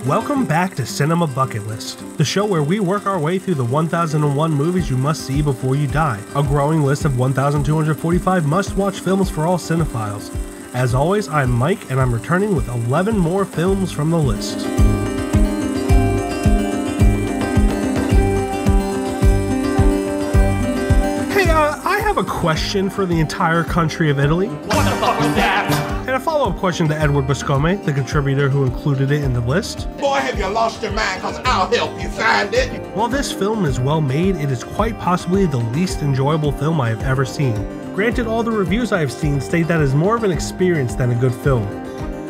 Welcome back to Cinema Bucket List, the show where we work our way through the 1001 movies you must see before you die, a growing list of 1,245 must-watch films for all cinephiles. As always, I'm Mike, and I'm returning with 11 more films from the list. Hey, I have a question for the entire country of Italy. What the fuck was that? And a follow-up question to Edward Buscome, the contributor who included it in the list. Boy, have you lost your mind, cause I'll help you find it. While this film is well made, it is quite possibly the least enjoyable film I have ever seen. Granted, all the reviews I have seen state that it's more of an experience than a good film.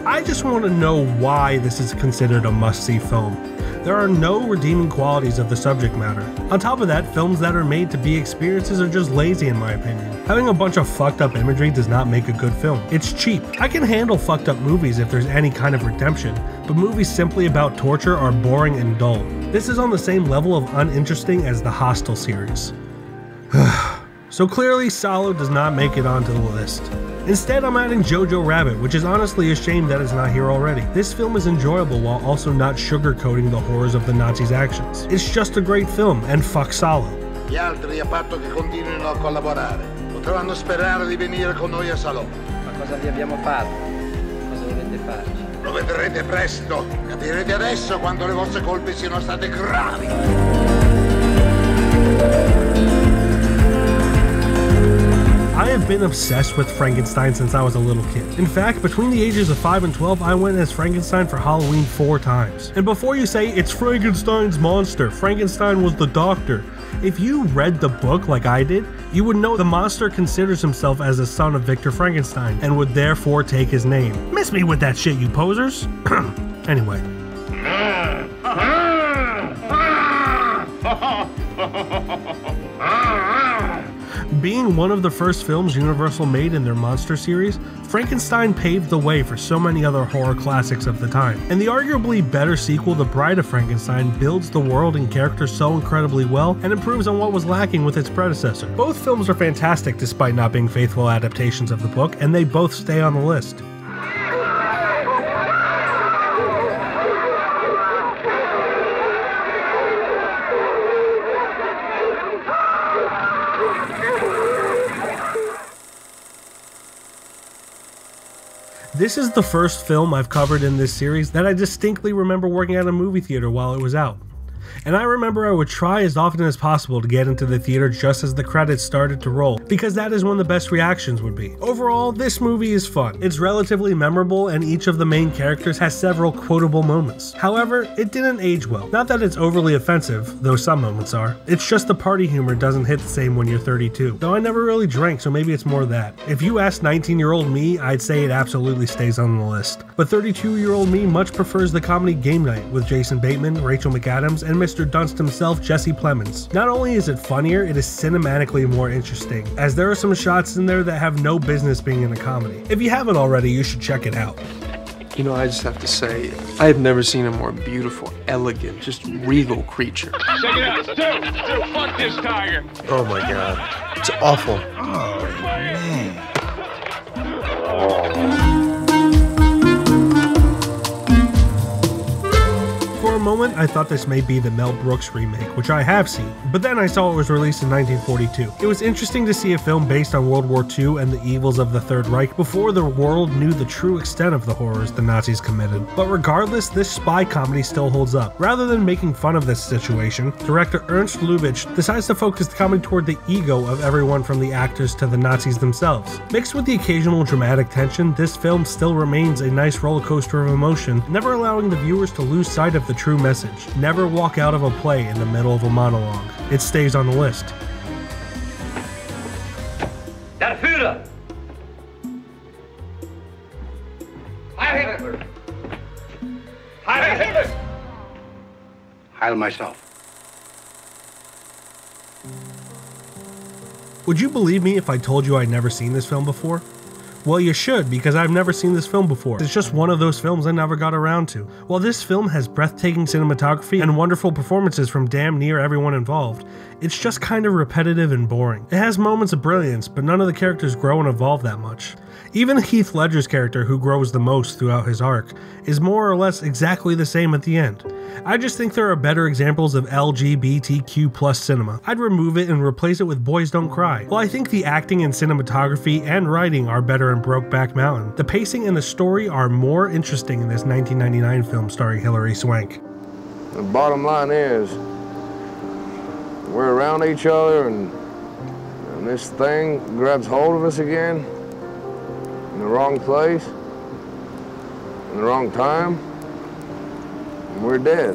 I just want to know why this is considered a must-see film. There are no redeeming qualities of the subject matter. On top of that, films that are made to be experiences are just lazy in my opinion. Having a bunch of fucked up imagery does not make a good film. It's cheap. I can handle fucked up movies if there's any kind of redemption, but movies simply about torture are boring and dull. This is on the same level of uninteresting as the Hostel series. So clearly, Salò does not make it onto the list. Instead, I'm adding Jojo Rabbit, which is honestly a shame that it's not here already. This film is enjoyable while also not sugarcoating the horrors of the Nazis' actions. It's just a great film, and fuck Salò. Gli altri, a patto che continuino a collaborare, potranno sperare di venire con noi a Salò. Ma cosa vi abbiamo fatto? Cosa volete farci? Lo vedrete presto. Capirete adesso quando le vostre colpe siano state gravi. I have been obsessed with Frankenstein since I was a little kid. In fact, between the ages of 5 and 12, I went as Frankenstein for Halloween 4 times. And before you say, it's Frankenstein's monster, Frankenstein was the doctor, if you read the book like I did, you would know the monster considers himself as a son of Victor Frankenstein, and would therefore take his name. Miss me with that shit, you posers. Anyway. Being one of the first films Universal made in their monster series, Frankenstein paved the way for so many other horror classics of the time. And the arguably better sequel, The Bride of Frankenstein, builds the world and characters so incredibly well and improves on what was lacking with its predecessor. Both films are fantastic despite not being faithful adaptations of the book, and they both stay on the list. This is the first film I've covered in this series that I distinctly remember working at a movie theater while it was out. And I remember I would try as often as possible to get into the theater just as the credits started to roll, because that is when the best reactions would be. Overall, this movie is fun. It's relatively memorable, and each of the main characters has several quotable moments. However, it didn't age well. Not that it's overly offensive, though some moments are. It's just the party humor doesn't hit the same when you're 32. Though I never really drank, so maybe it's more that. If you ask 19-year-old me, I'd say it absolutely stays on the list. But 32-year-old me much prefers the comedy Game Night with Jason Bateman, Rachel McAdams, and Mr. Dunst himself, Jesse Plemons. Not only is it funnier, it is cinematically more interesting, as there are some shots in there that have no business being in a comedy. If you haven't already, you should check it out. You know, I just have to say, I have never seen a more beautiful, elegant, just regal creature. Check it out, Stu, fuck this tiger. Oh my god, it's awful. Oh, man. For a moment, I thought this may be the Mel Brooks remake, which I have seen, but then I saw it was released in 1942. It was interesting to see a film based on World War II and the evils of the Third Reich before the world knew the true extent of the horrors the Nazis committed. But regardless, this spy comedy still holds up. Rather than making fun of this situation, director Ernst Lubitsch decides to focus the comedy toward the ego of everyone from the actors to the Nazis themselves. Mixed with the occasional dramatic tension, this film still remains a nice roller coaster of emotion, never allowing the viewers to lose sight of the true message. Never walk out of a play in the middle of a monologue. It stays on the list. Der Führer! Heil Hitler! Heil Hitler! Heil myself. Would you believe me if I told you I'd never seen this film before? Well, you should, because I've never seen this film before. It's just one of those films I never got around to. While this film has breathtaking cinematography and wonderful performances from damn near everyone involved, it's just kind of repetitive and boring. It has moments of brilliance, but none of the characters grow and evolve that much. Even Heath Ledger's character, who grows the most throughout his arc, is more or less exactly the same at the end. I just think there are better examples of LGBTQ+ cinema. I'd remove it and replace it with Boys Don't Cry. While I think the acting and cinematography and writing are better in Brokeback Mountain, the pacing and the story are more interesting in this 1999 film starring Hilary Swank. The bottom line is, we're around each other and this thing grabs hold of us again in the wrong place, in the wrong time, and we're dead.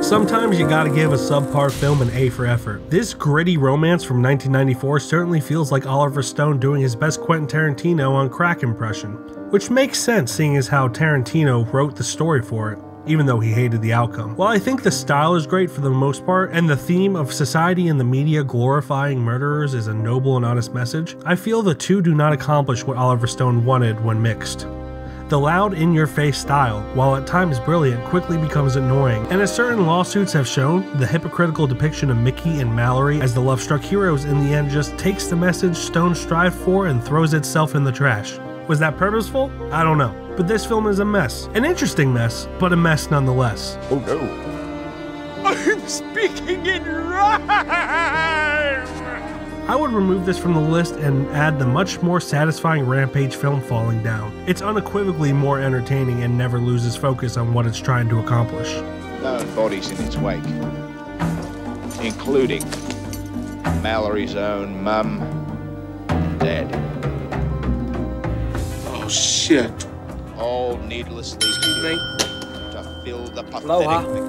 Sometimes you gotta give a subpar film an A for effort. This gritty romance from 1994 certainly feels like Oliver Stone doing his best Quentin Tarantino on crack impression, which makes sense seeing as how Tarantino wrote the story for it, even though he hated the outcome. While I think the style is great for the most part, and the theme of society and the media glorifying murderers is a noble and honest message, I feel the two do not accomplish what Oliver Stone wanted when mixed. The loud, in-your-face style, while at times brilliant, quickly becomes annoying, and as certain lawsuits have shown, the hypocritical depiction of Mickey and Mallory as the love-struck heroes in the end just takes the message Stone strived for and throws itself in the trash. Was that purposeful? I don't know. But this film is a mess. An interesting mess, but a mess nonetheless. Oh no. I'm speaking in rhyme! I would remove this from the list and add the much more satisfying Rampage film Falling Down. It's unequivocally more entertaining and never loses focus on what it's trying to accomplish. Known bodies in its wake, including Mallory's own mum and dad. Oh shit. All needlessly killed to fill the Aloha. pathetic.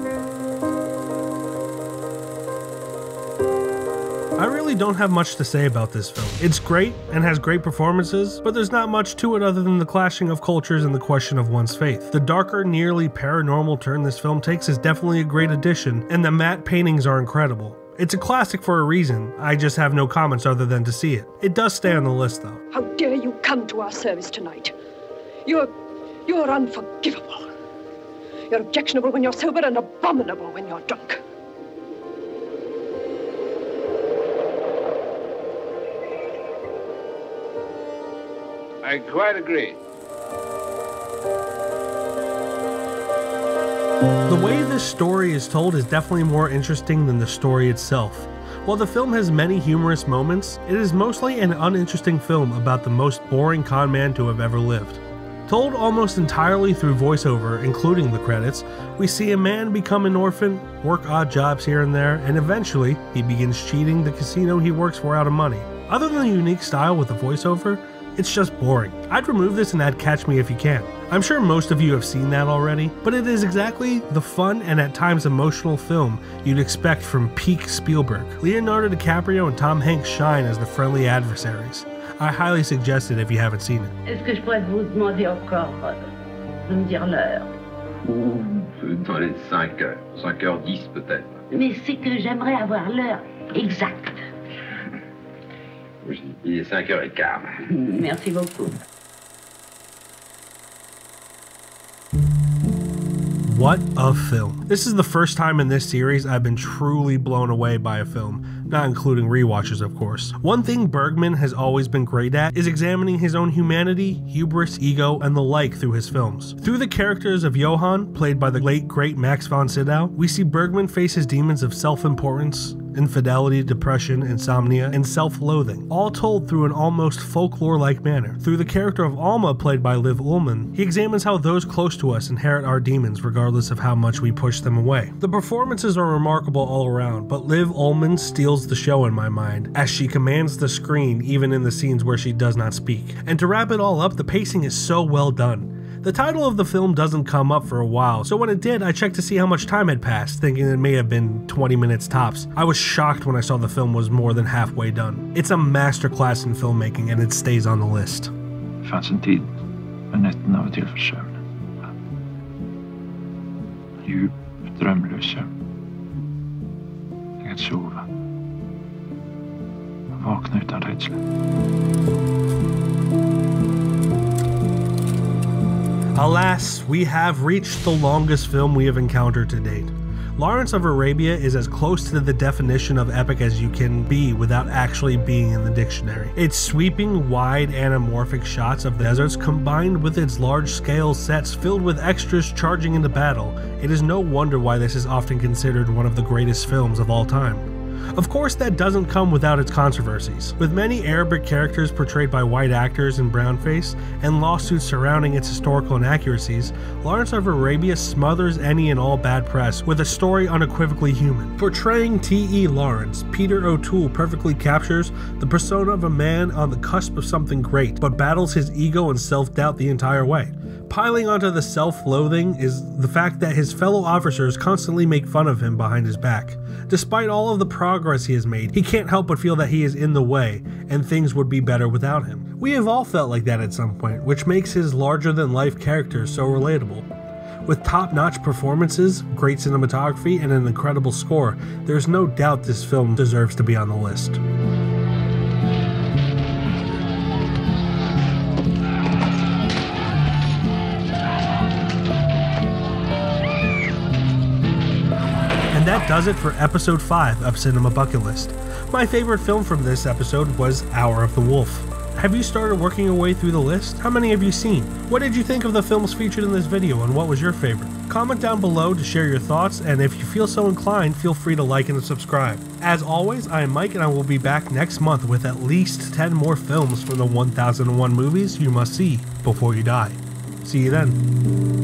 I really don't have much to say about this film. It's great and has great performances, but there's not much to it other than the clashing of cultures and the question of one's faith. The darker, nearly paranormal turn this film takes is definitely a great addition, and the matte paintings are incredible. It's a classic for a reason, I just have no comments other than to see it. It does stay on the list though. How dare you come to our service tonight? You're unforgivable. You're objectionable when you're sober and abominable when you're drunk. I quite agree. The way this story is told is definitely more interesting than the story itself. While the film has many humorous moments, it is mostly an uninteresting film about the most boring con man to have ever lived. Told almost entirely through voiceover, including the credits, we see a man become an orphan, work odd jobs here and there, and eventually he begins cheating the casino he works for out of money. Other than the unique style with the voiceover, it's just boring. I'd remove this and add Catch Me If You Can. I'm sure most of you have seen that already, but it is exactly the fun and at times emotional film you'd expect from peak Spielberg. Leonardo DiCaprio and Tom Hanks shine as the friendly adversaries. I highly suggest it if you haven't seen it. Est-ce que je pourrais vous demander encore de me dire l'heure? Dans les 5h10 peut-être. Mais c'est que j'aimerais avoir l'heure exacte. Il est 5h15. Merci beaucoup. What a film. This is the first time in this series I've been truly blown away by a film, not including rewatches of course. One thing Bergman has always been great at is examining his own humanity, hubris, ego, and the like through his films. Through the characters of Johann, played by the late great Max von Sydow, we see Bergman face his demons of self-importance, infidelity, depression, insomnia, and self-loathing, all told through an almost folklore-like manner. Through the character of Alma, played by Liv Ullmann, he examines how those close to us inherit our demons regardless of how much we push them away. The performances are remarkable all around, but Liv Ullmann steals the show in my mind, as she commands the screen even in the scenes where she does not speak. And to wrap it all up, the pacing is so well done. The title of the film doesn't come up for a while, so when it did, I checked to see how much time had passed, thinking it may have been 20 minutes tops. I was shocked when I saw the film was more than halfway done. It's a masterclass in filmmaking, and it stays on the list. Det fanns en tid med nätterna var till för sömn. Djup, drömlös sömn. Jag att sova. Vakna utan rädsla. Alas, we have reached the longest film we have encountered to date. Lawrence of Arabia is as close to the definition of epic as you can be without actually being in the dictionary. Its sweeping, wide, anamorphic shots of deserts combined with its large-scale sets filled with extras charging into battle, it is no wonder why this is often considered one of the greatest films of all time. Of course, that doesn't come without its controversies. With many Arabic characters portrayed by white actors in brownface, and lawsuits surrounding its historical inaccuracies, Lawrence of Arabia smothers any and all bad press with a story unequivocally human. Portraying T.E. Lawrence, Peter O'Toole perfectly captures the persona of a man on the cusp of something great, but battles his ego and self-doubt the entire way. Piling onto the self-loathing is the fact that his fellow officers constantly make fun of him behind his back. Despite all of the progress he has made, he can't help but feel that he is in the way, and things would be better without him. We have all felt like that at some point, which makes his larger-than-life character so relatable. With top-notch performances, great cinematography, and an incredible score, there's no doubt this film deserves to be on the list. That does it for episode 5 of Cinema Bucket List. My favorite film from this episode was Hour of the Wolf. Have you started working your way through the list? How many have you seen? What did you think of the films featured in this video, and what was your favorite? Comment down below to share your thoughts, and if you feel so inclined, feel free to like and subscribe. As always, I am Mike, and I will be back next month with at least 10 more films from the 1001 movies you must see before you die. See you then.